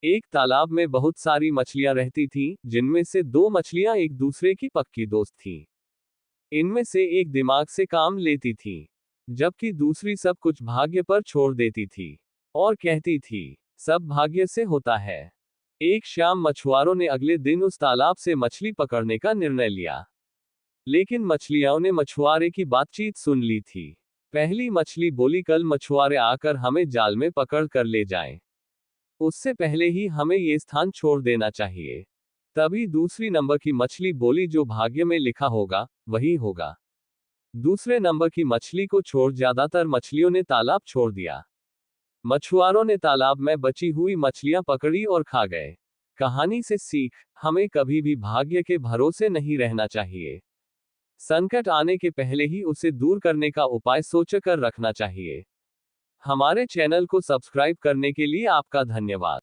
एक तालाब में बहुत सारी मछलियां रहती थीं, जिनमें से दो मछलियां एक दूसरे की पक्की दोस्त थीं। इनमें से एक दिमाग से काम लेती थी, जबकि दूसरी सब कुछ भाग्य पर छोड़ देती थी और कहती थी, सब भाग्य से होता है। एक शाम मछुआरों ने अगले दिन उस तालाब से मछली पकड़ने का निर्णय लिया। लेकिन मछलियों ने मछुआरे की बातचीत सुन ली थी। पहली मछली बोली, कल मछुआरे आकर हमें जाल में पकड़ कर ले जाएं। उससे पहले ही हमें ये स्थान छोड़ देना चाहिए। तभी दूसरी नंबर की मछली बोली, जो भाग्य में लिखा होगा वही होगा। दूसरे नंबर की मछली को छोड़ ज्यादातर मछलियों ने तालाब छोड़ दिया। मछुआरों ने तालाब में बची हुई मछलियां पकड़ी और खा गए। कहानी से सीख, हमें कभी भी भाग्य के भरोसे नहीं रहना चाहिए। संकट आने के पहले ही उसे दूर करने का उपाय सोचकर रखना चाहिए। हमारे चैनल को सब्सक्राइब करने के लिए आपका धन्यवाद।